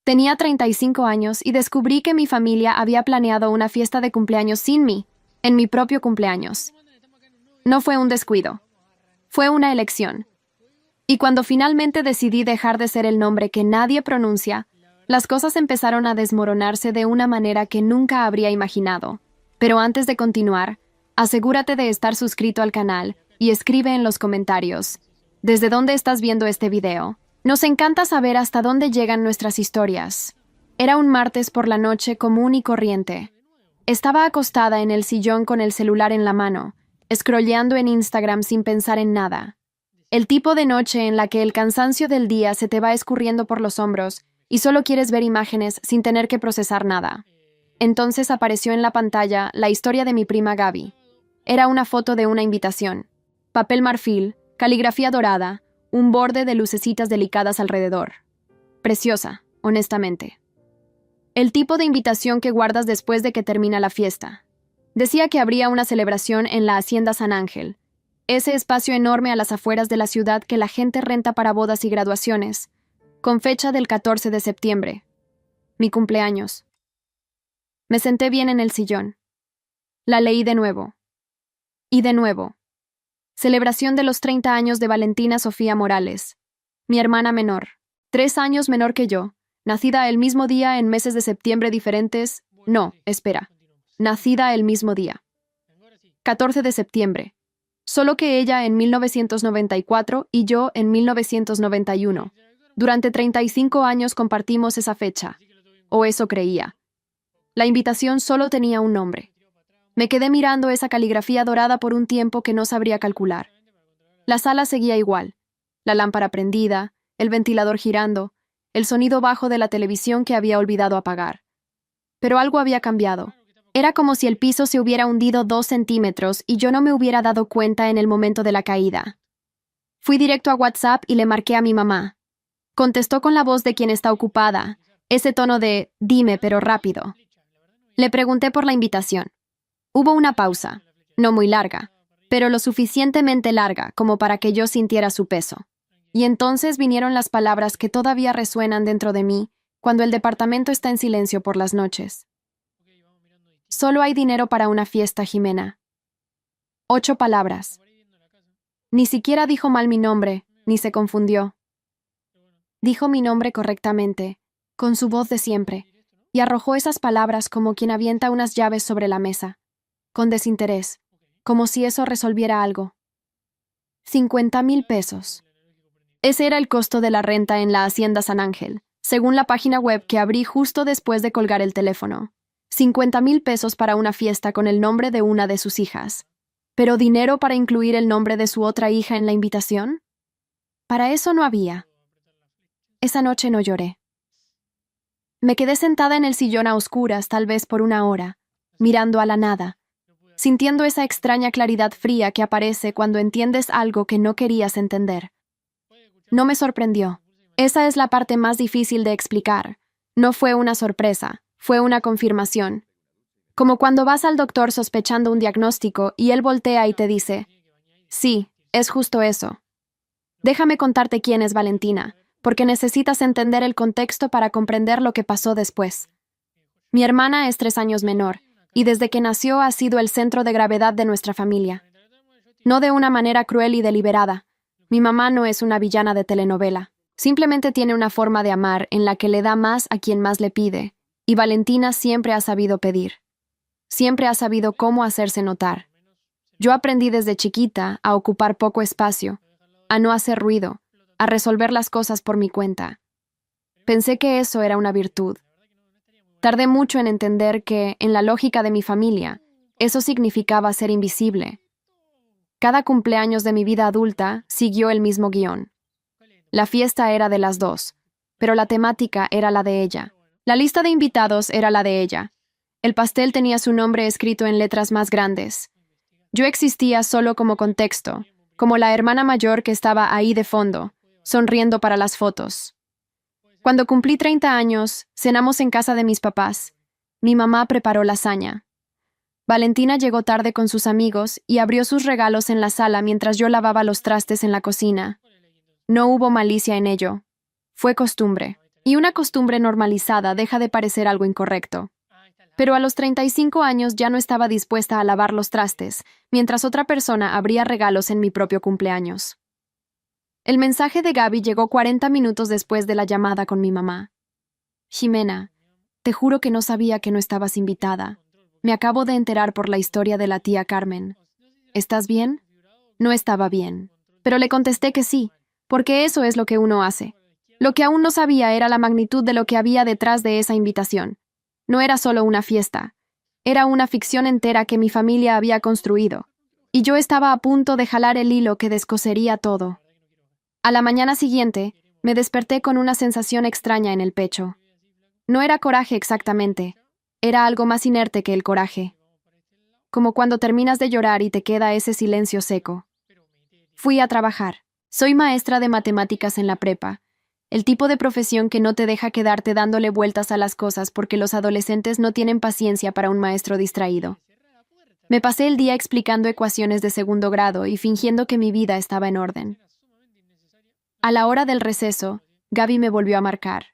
Tenía 35 años y descubrí que mi familia había planeado una fiesta de cumpleaños sin mí, en mi propio cumpleaños. No fue un descuido. Fue una elección. Y cuando finalmente decidí dejar de ser el nombre que nadie pronuncia, las cosas empezaron a desmoronarse de una manera que nunca habría imaginado. Pero antes de continuar, asegúrate de estar suscrito al canal y escribe en los comentarios ¿desde dónde estás viendo este video? Nos encanta saber hasta dónde llegan nuestras historias. Era un martes por la noche común y corriente. Estaba acostada en el sillón con el celular en la mano, scrolleando en Instagram sin pensar en nada. El tipo de noche en la que el cansancio del día se te va escurriendo por los hombros y solo quieres ver imágenes sin tener que procesar nada. Entonces apareció en la pantalla la historia de mi prima Gaby. Era una foto de una invitación. Papel marfil, caligrafía dorada, un borde de lucecitas delicadas alrededor. Preciosa, honestamente. El tipo de invitación que guardas después de que termina la fiesta. Decía que habría una celebración en la Hacienda San Ángel, ese espacio enorme a las afueras de la ciudad que la gente renta para bodas y graduaciones, con fecha del 14 de septiembre. Mi cumpleaños. Me senté bien en el sillón. La leí de nuevo. Y de nuevo. Celebración de los 30 años de Valentina Sofía Morales, mi hermana menor, 3 años menor que yo, nacida el mismo día en meses de septiembre diferentes. No, espera. Nacida el mismo día. 14 de septiembre. Solo que ella en 1994 y yo en 1991. Durante 35 años compartimos esa fecha. O eso creía. La invitación solo tenía un nombre. Me quedé mirando esa caligrafía dorada por un tiempo que no sabría calcular. La sala seguía igual. La lámpara prendida, el ventilador girando, el sonido bajo de la televisión que había olvidado apagar. Pero algo había cambiado. Era como si el piso se hubiera hundido 2 centímetros y yo no me hubiera dado cuenta en el momento de la caída. Fui directo a WhatsApp y le marqué a mi mamá. Contestó con la voz de quien está ocupada, ese tono de «dime, pero rápido». Le pregunté por la invitación. Hubo una pausa, no muy larga, pero lo suficientemente larga como para que yo sintiera su peso. Y entonces vinieron las palabras que todavía resuenan dentro de mí cuando el departamento está en silencio por las noches. Solo hay dinero para una fiesta, Jimena. 8 palabras. Ni siquiera dijo mal mi nombre, ni se confundió. Dijo mi nombre correctamente, con su voz de siempre, y arrojó esas palabras como quien avienta unas llaves sobre la mesa. Con desinterés, como si eso resolviera algo. 50,000 pesos. Ese era el costo de la renta en la Hacienda San Ángel, según la página web que abrí justo después de colgar el teléfono. 50,000 pesos para una fiesta con el nombre de una de sus hijas. ¿Pero dinero para incluir el nombre de su otra hija en la invitación? Para eso no había. Esa noche no lloré. Me quedé sentada en el sillón a oscuras, tal vez por 1 hora, mirando a la nada, sintiendo esa extraña claridad fría que aparece cuando entiendes algo que no querías entender. No me sorprendió. Esa es la parte más difícil de explicar. No fue una sorpresa, fue una confirmación. Como cuando vas al doctor sospechando un diagnóstico y él voltea y te dice, «Sí, es justo eso». Déjame contarte quién es Valentina, porque necesitas entender el contexto para comprender lo que pasó después. Mi hermana es 3 años menor, y desde que nació ha sido el centro de gravedad de nuestra familia. No de una manera cruel y deliberada. Mi mamá no es una villana de telenovela. Simplemente tiene una forma de amar en la que le da más a quien más le pide, y Valentina siempre ha sabido pedir. Siempre ha sabido cómo hacerse notar. Yo aprendí desde chiquita a ocupar poco espacio, a no hacer ruido, a resolver las cosas por mi cuenta. Pensé que eso era una virtud. Tardé mucho en entender que, en la lógica de mi familia, eso significaba ser invisible. Cada cumpleaños de mi vida adulta siguió el mismo guión. La fiesta era de las dos, pero la temática era la de ella. La lista de invitados era la de ella. El pastel tenía su nombre escrito en letras más grandes. Yo existía solo como contexto, como la hermana mayor que estaba ahí de fondo, sonriendo para las fotos. Cuando cumplí 30 años, cenamos en casa de mis papás. Mi mamá preparó lasaña. Valentina llegó tarde con sus amigos y abrió sus regalos en la sala mientras yo lavaba los trastes en la cocina. No hubo malicia en ello. Fue costumbre. Y una costumbre normalizada deja de parecer algo incorrecto. Pero a los 35 años ya no estaba dispuesta a lavar los trastes, mientras otra persona abría regalos en mi propio cumpleaños. El mensaje de Gaby llegó 40 minutos después de la llamada con mi mamá. Ximena, te juro que no sabía que no estabas invitada. Me acabo de enterar por la historia de la tía Carmen. ¿Estás bien? No estaba bien. Pero le contesté que sí, porque eso es lo que uno hace. Lo que aún no sabía era la magnitud de lo que había detrás de esa invitación. No era solo una fiesta. Era una ficción entera que mi familia había construido. Y yo estaba a punto de jalar el hilo que descosería todo. A la mañana siguiente, me desperté con una sensación extraña en el pecho. No era coraje exactamente. Era algo más inerte que el coraje. Como cuando terminas de llorar y te queda ese silencio seco. Fui a trabajar. Soy maestra de matemáticas en la prepa. El tipo de profesión que no te deja quedarte dándole vueltas a las cosas porque los adolescentes no tienen paciencia para un maestro distraído. Me pasé el día explicando ecuaciones de segundo grado y fingiendo que mi vida estaba en orden. A la hora del receso, Gaby me volvió a marcar.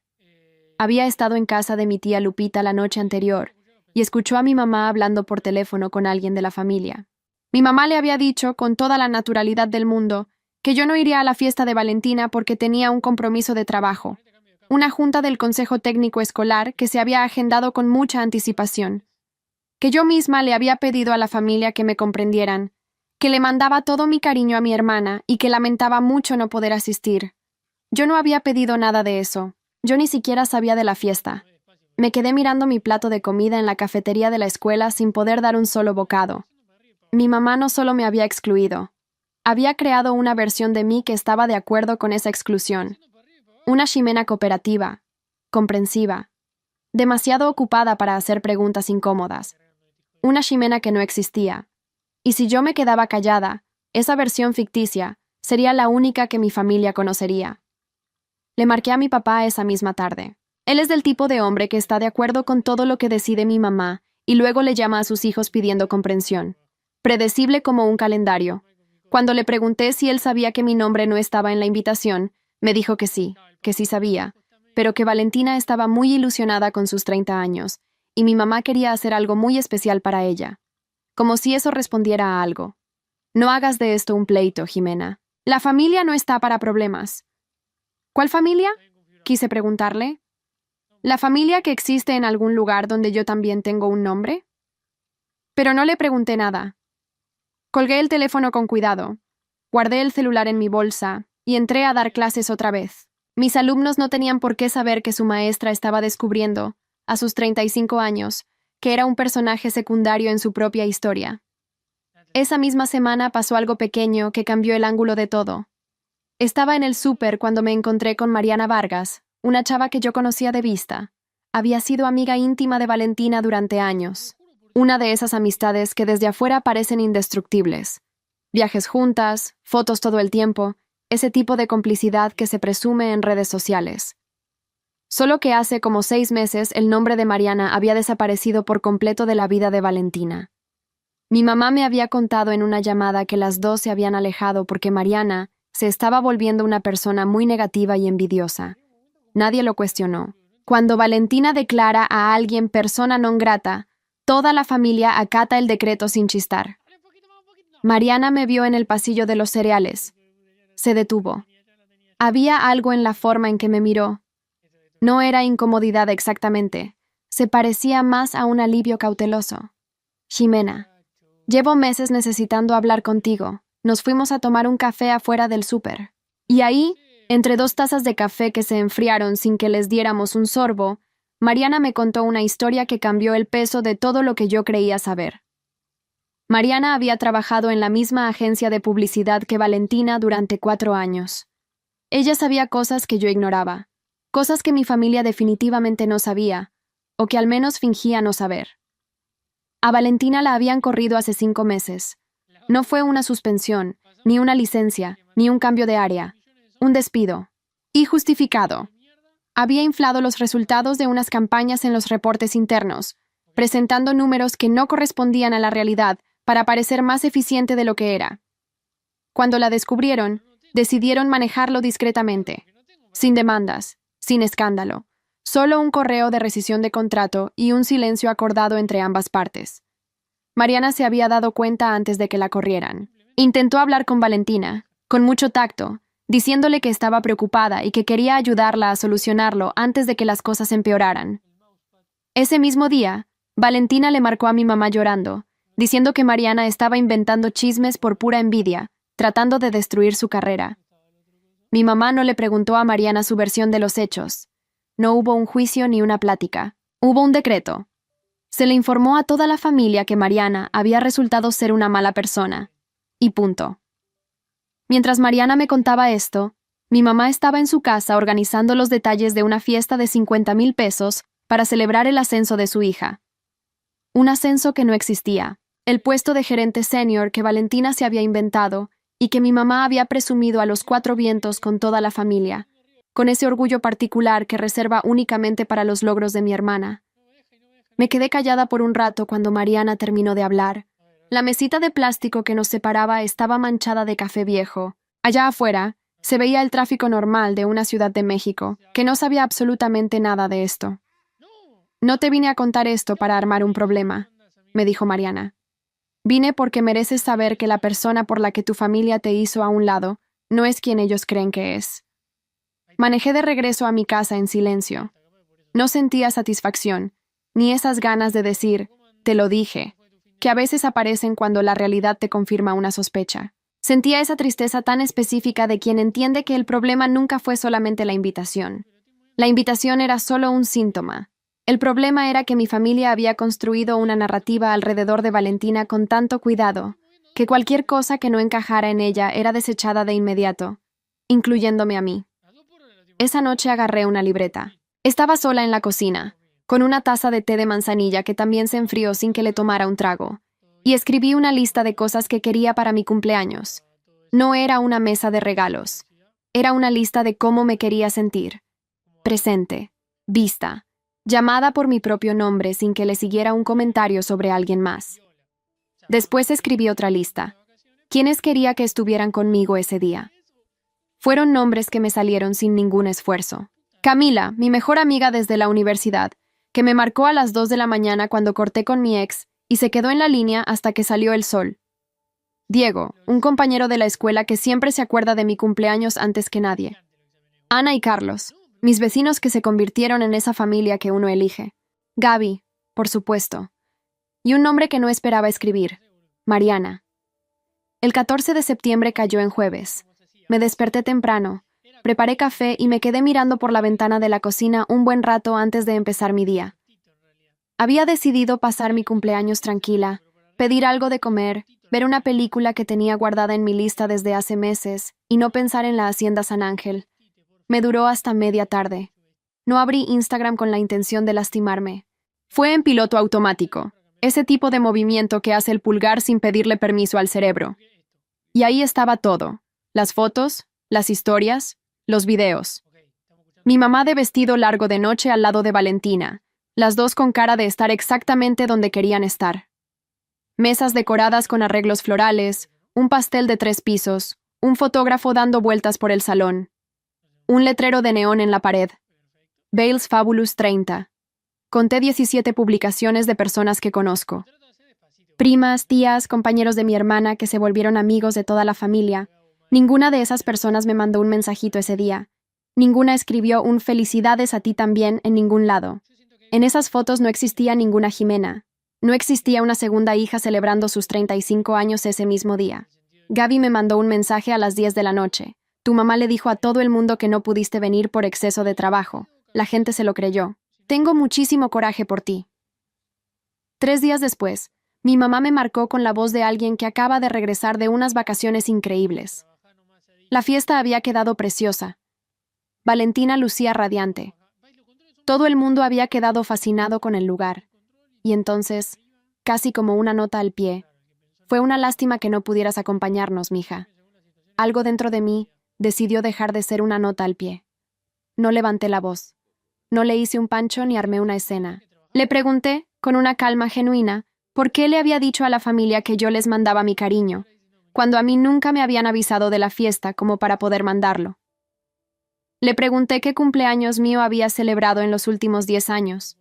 Había estado en casa de mi tía Lupita la noche anterior y escuchó a mi mamá hablando por teléfono con alguien de la familia. Mi mamá le había dicho, con toda la naturalidad del mundo, que yo no iría a la fiesta de Valentina porque tenía un compromiso de trabajo, una junta del Consejo Técnico Escolar que se había agendado con mucha anticipación, que yo misma le había pedido a la familia que me comprendieran, que le mandaba todo mi cariño a mi hermana y que lamentaba mucho no poder asistir. Yo no había pedido nada de eso. Yo ni siquiera sabía de la fiesta. Me quedé mirando mi plato de comida en la cafetería de la escuela sin poder dar un solo bocado. Mi mamá no solo me había excluido, había creado una versión de mí que estaba de acuerdo con esa exclusión. Una Ximena cooperativa, comprensiva, demasiado ocupada para hacer preguntas incómodas. Una Ximena que no existía. Y si yo me quedaba callada, esa versión ficticia sería la única que mi familia conocería. Le marqué a mi papá esa misma tarde. Él es del tipo de hombre que está de acuerdo con todo lo que decide mi mamá y luego le llama a sus hijos pidiendo comprensión. Predecible como un calendario. Cuando le pregunté si él sabía que mi nombre no estaba en la invitación, me dijo que sí sabía, pero que Valentina estaba muy ilusionada con sus 30 años, y mi mamá quería hacer algo muy especial para ella. Como si eso respondiera a algo. No hagas de esto un pleito, Ximena. La familia no está para problemas. ¿Cuál familia? Quise preguntarle. ¿La familia que existe en algún lugar donde yo también tengo un nombre? Pero no le pregunté nada. Colgué el teléfono con cuidado, guardé el celular en mi bolsa y entré a dar clases otra vez. Mis alumnos no tenían por qué saber que su maestra estaba descubriendo, a sus 35 años, que era un personaje secundario en su propia historia. Esa misma semana pasó algo pequeño que cambió el ángulo de todo. Estaba en el súper cuando me encontré con Mariana Vargas, una chava que yo conocía de vista. Había sido amiga íntima de Valentina durante años. Una de esas amistades que desde afuera parecen indestructibles. Viajes juntas, fotos todo el tiempo, ese tipo de complicidad que se presume en redes sociales. Solo que hace como 6 meses el nombre de Mariana había desaparecido por completo de la vida de Valentina. Mi mamá me había contado en una llamada que las dos se habían alejado porque Mariana se estaba volviendo una persona muy negativa y envidiosa. Nadie lo cuestionó. Cuando Valentina declara a alguien persona non grata, toda la familia acata el decreto sin chistar. Mariana me vio en el pasillo de los cereales. Se detuvo. Había algo en la forma en que me miró. No era incomodidad exactamente. Se parecía más a un alivio cauteloso. Ximena, llevo meses necesitando hablar contigo. Nos fuimos a tomar un café afuera del súper. Y ahí, entre 2 tazas de café que se enfriaron sin que les diéramos un sorbo, Mariana me contó una historia que cambió el peso de todo lo que yo creía saber. Mariana había trabajado en la misma agencia de publicidad que Valentina durante 4 años. Ella sabía cosas que yo ignoraba, cosas que mi familia definitivamente no sabía, o que al menos fingía no saber. A Valentina la habían corrido hace 5 meses. No fue una suspensión, ni una licencia, ni un cambio de área. Un despido. Y justificado. Había inflado los resultados de unas campañas en los reportes internos, presentando números que no correspondían a la realidad para parecer más eficiente de lo que era. Cuando la descubrieron, decidieron manejarlo discretamente, sin demandas, sin escándalo. Solo un correo de rescisión de contrato y un silencio acordado entre ambas partes. Mariana se había dado cuenta antes de que la corrieran. Intentó hablar con Valentina, con mucho tacto, diciéndole que estaba preocupada y que quería ayudarla a solucionarlo antes de que las cosas empeoraran. Ese mismo día, Valentina le marcó a mi mamá llorando, diciendo que Mariana estaba inventando chismes por pura envidia, tratando de destruir su carrera. Mi mamá no le preguntó a Mariana su versión de los hechos. No hubo un juicio ni una plática. Hubo un decreto. Se le informó a toda la familia que Mariana había resultado ser una mala persona. Y punto. Mientras Mariana me contaba esto, mi mamá estaba en su casa organizando los detalles de una fiesta de 50,000 pesos para celebrar el ascenso de su hija. Un ascenso que no existía, el puesto de gerente senior que Valentina se había inventado y que mi mamá había presumido a los 4 vientos con toda la familia, con ese orgullo particular que reserva únicamente para los logros de mi hermana. Me quedé callada por un rato cuando Mariana terminó de hablar. La mesita de plástico que nos separaba estaba manchada de café viejo. Allá afuera, se veía el tráfico normal de una ciudad de México, que no sabía absolutamente nada de esto. No te vine a contar esto para armar un problema, me dijo Mariana. Vine porque mereces saber que la persona por la que tu familia te hizo a un lado no es quien ellos creen que es. Manejé de regreso a mi casa en silencio. No sentía satisfacción, ni esas ganas de decir, te lo dije, que a veces aparecen cuando la realidad te confirma una sospecha. Sentía esa tristeza tan específica de quien entiende que el problema nunca fue solamente la invitación. La invitación era solo un síntoma. El problema era que mi familia había construido una narrativa alrededor de Valentina con tanto cuidado, que cualquier cosa que no encajara en ella era desechada de inmediato, incluyéndome a mí. Esa noche agarré una libreta. Estaba sola en la cocina, con una taza de té de manzanilla que también se enfrió sin que le tomara un trago, y escribí una lista de cosas que quería para mi cumpleaños. No era una mesa de regalos, era una lista de cómo me quería sentir. Presente, vista, llamada por mi propio nombre sin que le siguiera un comentario sobre alguien más. Después escribí otra lista. ¿Quiénes quería que estuvieran conmigo ese día? Fueron nombres que me salieron sin ningún esfuerzo. Camila, mi mejor amiga desde la universidad, que me marcó a las 2 de la mañana cuando corté con mi ex y se quedó en la línea hasta que salió el sol. Diego, un compañero de la escuela que siempre se acuerda de mi cumpleaños antes que nadie. Ana y Carlos, mis vecinos que se convirtieron en esa familia que uno elige. Gaby, por supuesto. Y un nombre que no esperaba escribir, Mariana. El 14 de septiembre cayó en jueves. Me desperté temprano, preparé café y me quedé mirando por la ventana de la cocina un buen rato antes de empezar mi día. Había decidido pasar mi cumpleaños tranquila, pedir algo de comer, ver una película que tenía guardada en mi lista desde hace meses y no pensar en la Hacienda San Ángel. Me duró hasta media tarde. No abrí Instagram con la intención de lastimarme. Fue en piloto automático, ese tipo de movimiento que hace el pulgar sin pedirle permiso al cerebro. Y ahí estaba todo: las fotos, las historias, los videos. Mi mamá de vestido largo de noche al lado de Valentina, las dos con cara de estar exactamente donde querían estar. Mesas decoradas con arreglos florales, un pastel de 3 pisos, un fotógrafo dando vueltas por el salón. Un letrero de neón en la pared. Bales Fabulous 30. Conté 17 publicaciones de personas que conozco. Primas, tías, compañeros de mi hermana que se volvieron amigos de toda la familia. Ninguna de esas personas me mandó un mensajito ese día. Ninguna escribió un felicidades a ti también en ningún lado. En esas fotos no existía ninguna Jimena. No existía una segunda hija celebrando sus 35 años ese mismo día. Gaby me mandó un mensaje a las 10 de la noche. Tu mamá le dijo a todo el mundo que no pudiste venir por exceso de trabajo. La gente se lo creyó. Tengo muchísimo coraje por ti. 3 días después, mi mamá me marcó con la voz de alguien que acaba de regresar de unas vacaciones increíbles. La fiesta había quedado preciosa. Valentina lucía radiante. Todo el mundo había quedado fascinado con el lugar. Y entonces, casi como una nota al pie, fue una lástima que no pudieras acompañarnos, mija. Algo dentro de mí decidió dejar de ser una nota al pie. No levanté la voz. No le hice un pancho ni armé una escena. Le pregunté, con una calma genuina, por qué le había dicho a la familia que yo les mandaba mi cariño, cuando a mí nunca me habían avisado de la fiesta como para poder mandarlo. Le pregunté qué cumpleaños mío había celebrado en los últimos 10 años.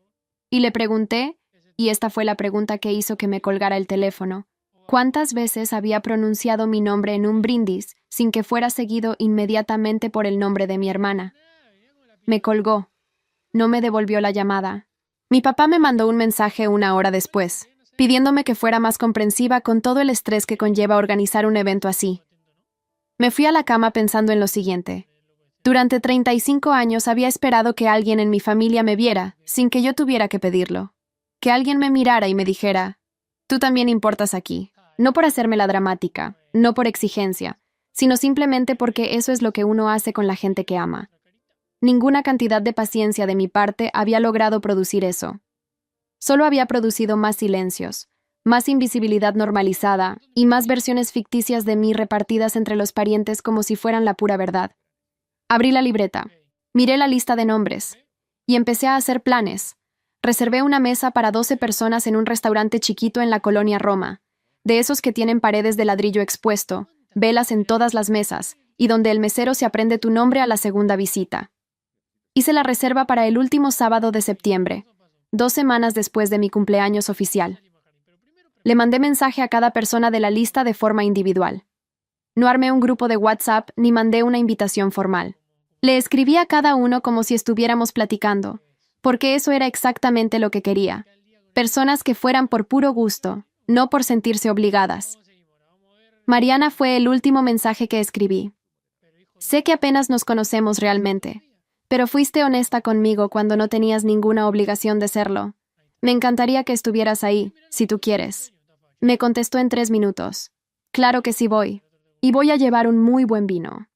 Y le pregunté, y esta fue la pregunta que hizo que me colgara el teléfono, ¿cuántas veces había pronunciado mi nombre en un brindis sin que fuera seguido inmediatamente por el nombre de mi hermana? Me colgó. No me devolvió la llamada. Mi papá me mandó un mensaje una hora después, pidiéndome que fuera más comprensiva con todo el estrés que conlleva organizar un evento así. Me fui a la cama pensando en lo siguiente. Durante 35 años había esperado que alguien en mi familia me viera, sin que yo tuviera que pedirlo. Que alguien me mirara y me dijera, tú también importas aquí. No por hacerme la dramática, no por exigencia, sino simplemente porque eso es lo que uno hace con la gente que ama. Ninguna cantidad de paciencia de mi parte había logrado producir eso. Solo había producido más silencios, más invisibilidad normalizada y más versiones ficticias de mí repartidas entre los parientes como si fueran la pura verdad. Abrí la libreta, miré la lista de nombres y empecé a hacer planes. Reservé una mesa para 12 personas en un restaurante chiquito en la colonia Roma, de esos que tienen paredes de ladrillo expuesto, velas en todas las mesas y donde el mesero se aprende tu nombre a la segunda visita. Hice la reserva para el último sábado de septiembre, 2 semanas después de mi cumpleaños oficial. Le mandé mensaje a cada persona de la lista de forma individual. No armé un grupo de WhatsApp ni mandé una invitación formal. Le escribí a cada uno como si estuviéramos platicando, porque eso era exactamente lo que quería. Personas que fueran por puro gusto, no por sentirse obligadas. Mariana fue el último mensaje que escribí. Sé que apenas nos conocemos realmente, pero fuiste honesta conmigo cuando no tenías ninguna obligación de serlo. Me encantaría que estuvieras ahí, si tú quieres. Me contestó en 3 minutos. Claro que sí voy. Y voy a llevar un muy buen vino.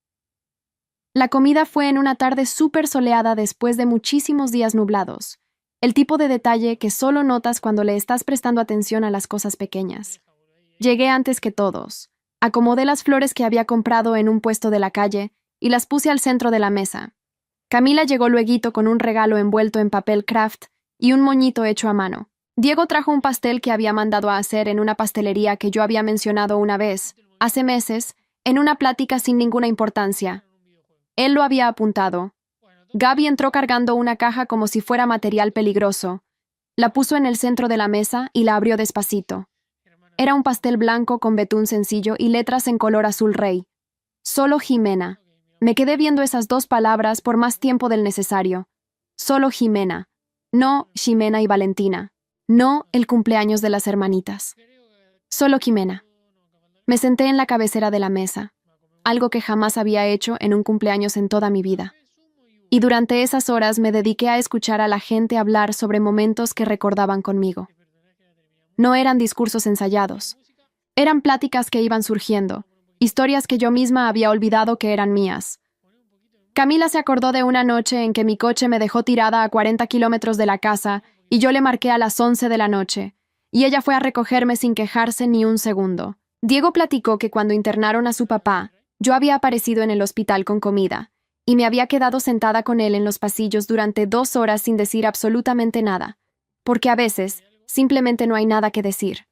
La comida fue en una tarde súper soleada después de muchísimos días nublados. El tipo de detalle que solo notas cuando le estás prestando atención a las cosas pequeñas. Llegué antes que todos. Acomodé las flores que había comprado en un puesto de la calle y las puse al centro de la mesa. Camila llegó lueguito con un regalo envuelto en papel craft y un moñito hecho a mano. Diego trajo un pastel que había mandado a hacer en una pastelería que yo había mencionado una vez, hace meses, en una plática sin ninguna importancia. Él lo había apuntado. Gaby entró cargando una caja como si fuera material peligroso. La puso en el centro de la mesa y la abrió despacito. Era un pastel blanco con betún sencillo y letras en color azul rey. Solo Jimena. Me quedé viendo esas 2 palabras por más tiempo del necesario. Solo Jimena. No Ximena y Valentina. No el cumpleaños de las hermanitas. Solo Jimena. Me senté en la cabecera de la mesa, algo que jamás había hecho en un cumpleaños en toda mi vida. Y durante esas horas me dediqué a escuchar a la gente hablar sobre momentos que recordaban conmigo. No eran discursos ensayados. Eran pláticas que iban surgiendo, historias que yo misma había olvidado que eran mías. Camila se acordó de una noche en que mi coche me dejó tirada a 40 kilómetros de la casa y yo le marqué a las 11 de la noche, y ella fue a recogerme sin quejarse ni un segundo. Diego platicó que cuando internaron a su papá, yo había aparecido en el hospital con comida, y me había quedado sentada con él en los pasillos durante 2 horas sin decir absolutamente nada, porque a veces simplemente no hay nada que decir.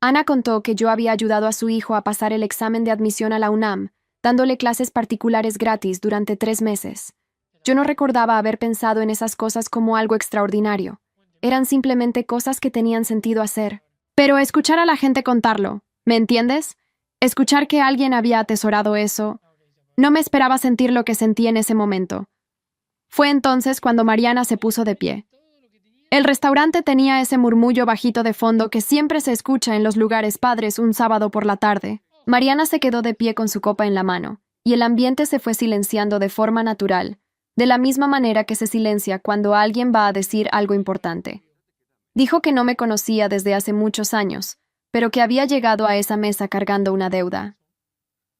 Ana contó que yo había ayudado a su hijo a pasar el examen de admisión a la UNAM, dándole clases particulares gratis durante 3 meses. Yo no recordaba haber pensado en esas cosas como algo extraordinario. Eran simplemente cosas que tenían sentido hacer. Pero escuchar a la gente contarlo, ¿me entiendes? Escuchar que alguien había atesorado eso. No me esperaba sentir lo que sentí en ese momento. Fue entonces cuando Mariana se puso de pie. El restaurante tenía ese murmullo bajito de fondo que siempre se escucha en los lugares padres un sábado por la tarde. Mariana se quedó de pie con su copa en la mano, y el ambiente se fue silenciando de forma natural, de la misma manera que se silencia cuando alguien va a decir algo importante. Dijo que no me conocía desde hace muchos años, pero que había llegado a esa mesa cargando una deuda.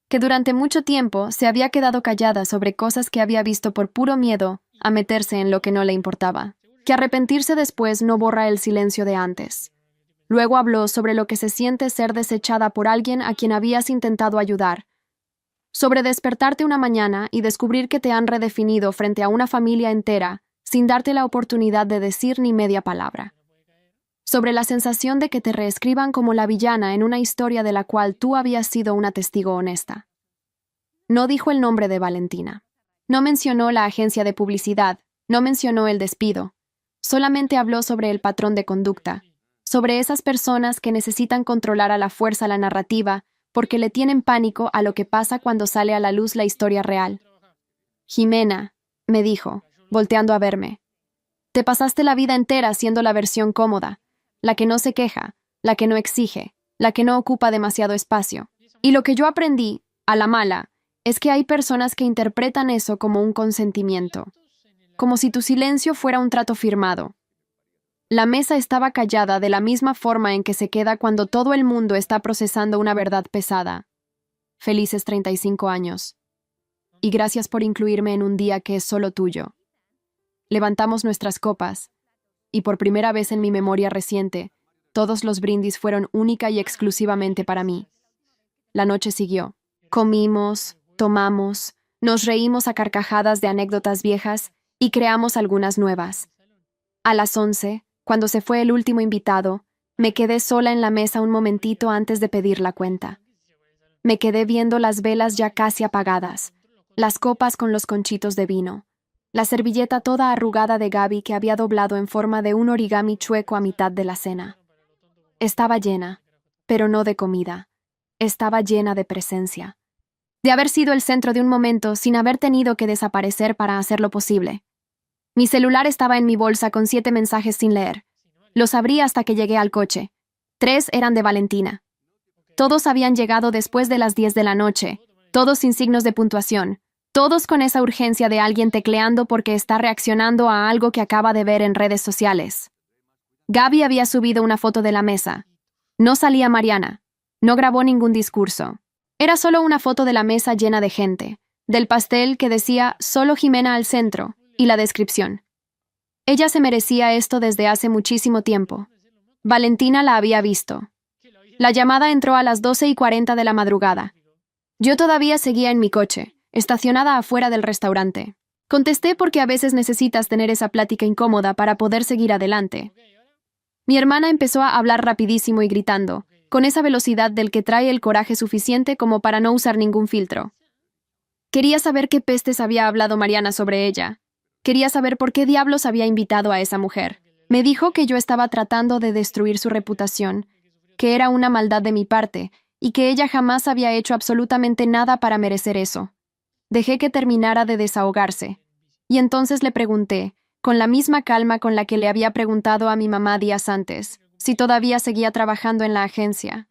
Que durante mucho tiempo se había quedado callada sobre cosas que había visto por puro miedo a meterse en lo que no le importaba. Que arrepentirse después no borra el silencio de antes. Luego habló sobre lo que se siente ser desechada por alguien a quien habías intentado ayudar. Sobre despertarte una mañana y descubrir que te han redefinido frente a una familia entera sin darte la oportunidad de decir ni media palabra. Sobre la sensación de que te reescriban como la villana en una historia de la cual tú habías sido una testigo honesta. No dijo el nombre de Valentina. No mencionó la agencia de publicidad, no mencionó el despido. Solamente habló sobre el patrón de conducta, sobre esas personas que necesitan controlar a la fuerza la narrativa porque le tienen pánico a lo que pasa cuando sale a la luz la historia real. Jimena, me dijo, volteando a verme. Te pasaste la vida entera siendo la versión cómoda, la que no se queja, la que no exige, la que no ocupa demasiado espacio. Y lo que yo aprendí, a la mala, es que hay personas que interpretan eso como un consentimiento, como si tu silencio fuera un trato firmado. La mesa estaba callada de la misma forma en que se queda cuando todo el mundo está procesando una verdad pesada. Felices 35 años. Y gracias por incluirme en un día que es solo tuyo. Levantamos nuestras copas, y por primera vez en mi memoria reciente, todos los brindis fueron única y exclusivamente para mí. La noche siguió. Comimos, tomamos, nos reímos a carcajadas de anécdotas viejas y creamos algunas nuevas. A las 11, cuando se fue el último invitado, me quedé sola en la mesa un momentito antes de pedir la cuenta. Me quedé viendo las velas ya casi apagadas, las copas con los conchitos de vino, la servilleta toda arrugada de Gaby que había doblado en forma de un origami chueco a mitad de la cena. Estaba llena, pero no de comida. Estaba llena de presencia. De haber sido el centro de un momento sin haber tenido que desaparecer para hacerlo posible. Mi celular estaba en mi bolsa con 7 mensajes sin leer. Los abrí hasta que llegué al coche. 3 eran de Valentina. Todos habían llegado después de las 10 de la noche, todos sin signos de puntuación, todos con esa urgencia de alguien tecleando porque está reaccionando a algo que acaba de ver en redes sociales. Gaby había subido una foto de la mesa. No salía Mariana. No grabó ningún discurso. Era solo una foto de la mesa llena de gente, del pastel que decía solo Jimena al centro, y la descripción. Ella se merecía esto desde hace muchísimo tiempo. Valentina la había visto. La llamada entró a las 12:40 de la madrugada. Yo todavía seguía en mi coche, estacionada afuera del restaurante. Contesté porque a veces necesitas tener esa plática incómoda para poder seguir adelante. Mi hermana empezó a hablar rapidísimo y gritando, con esa velocidad del que trae el coraje suficiente como para no usar ningún filtro. Quería saber qué pestes había hablado Mariana sobre ella. Quería saber por qué diablos había invitado a esa mujer. Me dijo que yo estaba tratando de destruir su reputación, que era una maldad de mi parte, y que ella jamás había hecho absolutamente nada para merecer eso. Dejé que terminara de desahogarse. Y entonces le pregunté, con la misma calma con la que le había preguntado a mi mamá días antes, si todavía seguía trabajando en la agencia,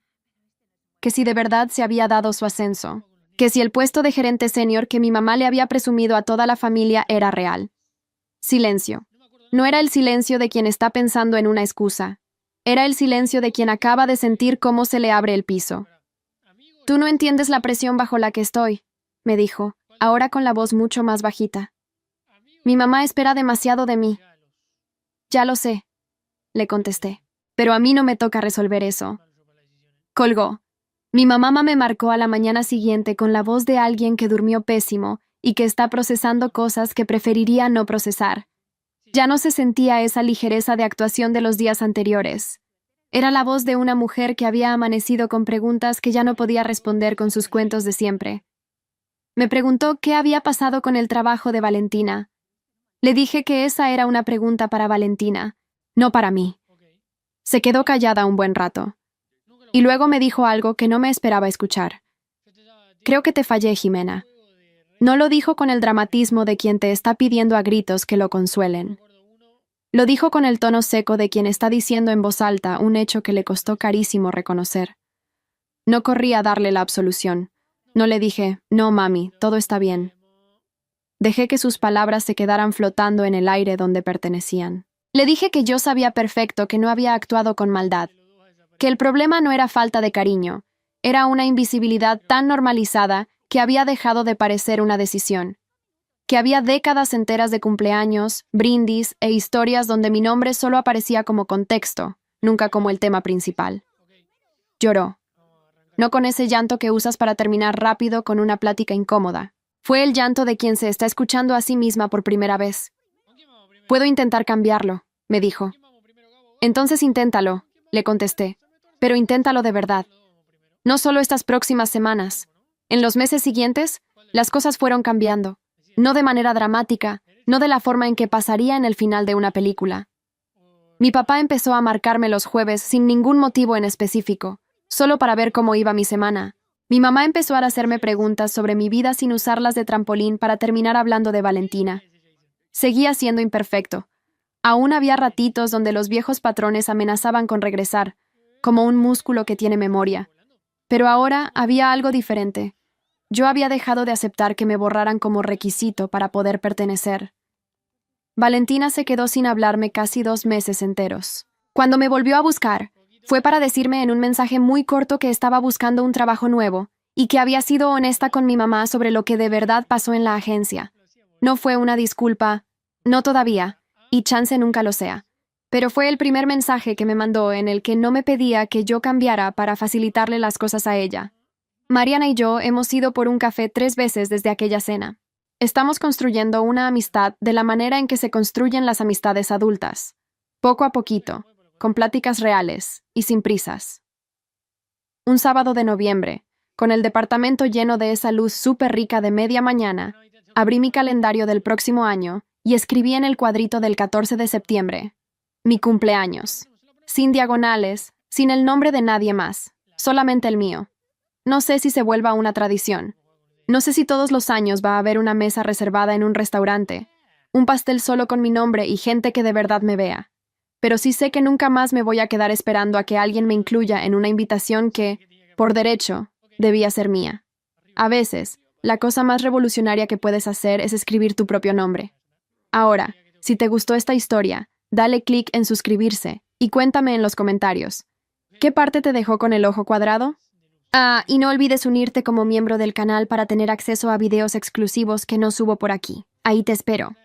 que si de verdad se había dado su ascenso, que si el puesto de gerente senior que mi mamá le había presumido a toda la familia era real. Silencio. No era el silencio de quien está pensando en una excusa. Era el silencio de quien acaba de sentir cómo se le abre el piso. Tú no entiendes la presión bajo la que estoy, me dijo, ahora con la voz mucho más bajita. Mi mamá espera demasiado de mí. Ya lo sé, le contesté. Pero a mí no me toca resolver eso. Colgó. Mi mamá me marcó a la mañana siguiente con la voz de alguien que durmió pésimo y que está procesando cosas que preferiría no procesar. Ya no se sentía esa ligereza de actuación de los días anteriores. Era la voz de una mujer que había amanecido con preguntas que ya no podía responder con sus cuentos de siempre. Me preguntó qué había pasado con el trabajo de Valentina. Le dije que esa era una pregunta para Valentina, no para mí. Se quedó callada un buen rato. Y luego me dijo algo que no me esperaba escuchar. Creo que te fallé, Jimena. No lo dijo con el dramatismo de quien te está pidiendo a gritos que lo consuelen. Lo dijo con el tono seco de quien está diciendo en voz alta un hecho que le costó carísimo reconocer. No corrí a darle la absolución. No le dije, no, mami, todo está bien. Dejé que sus palabras se quedaran flotando en el aire donde pertenecían. Le dije que yo sabía perfecto que no había actuado con maldad, que el problema no era falta de cariño, era una invisibilidad tan normalizada que había dejado de parecer una decisión, que había décadas enteras de cumpleaños, brindis e historias donde mi nombre solo aparecía como contexto, nunca como el tema principal. Lloró. No con ese llanto que usas para terminar rápido con una plática incómoda. Fue el llanto de quien se está escuchando a sí misma por primera vez. Puedo intentar cambiarlo, me dijo. Entonces inténtalo, le contesté, pero inténtalo de verdad. No solo estas próximas semanas. En los meses siguientes, las cosas fueron cambiando. No de manera dramática, no de la forma en que pasaría en el final de una película. Mi papá empezó a marcarme los jueves sin ningún motivo en específico, solo para ver cómo iba mi semana. Mi mamá empezó a hacerme preguntas sobre mi vida sin usarlas de trampolín para terminar hablando de Valentina. Seguía siendo imperfecto. Aún había ratitos donde los viejos patrones amenazaban con regresar, como un músculo que tiene memoria. Pero ahora había algo diferente. Yo había dejado de aceptar que me borraran como requisito para poder pertenecer. Valentina se quedó sin hablarme casi 2 meses enteros. Cuando me volvió a buscar, fue para decirme en un mensaje muy corto que estaba buscando un trabajo nuevo y que había sido honesta con mi mamá sobre lo que de verdad pasó en la agencia. No fue una disculpa, no todavía, y chance nunca lo sea. Pero fue el primer mensaje que me mandó en el que no me pedía que yo cambiara para facilitarle las cosas a ella. Mariana y yo hemos ido por un café 3 veces desde aquella cena. Estamos construyendo una amistad de la manera en que se construyen las amistades adultas, poco a poquito, con pláticas reales y sin prisas. Un sábado de noviembre, con el departamento lleno de esa luz súper rica de media mañana, abrí mi calendario del próximo año y escribí en el cuadrito del 14 de septiembre, mi cumpleaños, sin diagonales, sin el nombre de nadie más, solamente el mío. No sé si se vuelva una tradición. No sé si todos los años va a haber una mesa reservada en un restaurante, un pastel solo con mi nombre y gente que de verdad me vea. Pero sí sé que nunca más me voy a quedar esperando a que alguien me incluya en una invitación que, por derecho, debía ser mía. A veces, la cosa más revolucionaria que puedes hacer es escribir tu propio nombre. Ahora, si te gustó esta historia, dale clic en suscribirse y cuéntame en los comentarios. ¿Qué parte te dejó con el ojo cuadrado? Y no olvides unirte como miembro del canal para tener acceso a videos exclusivos que no subo por aquí. Ahí te espero.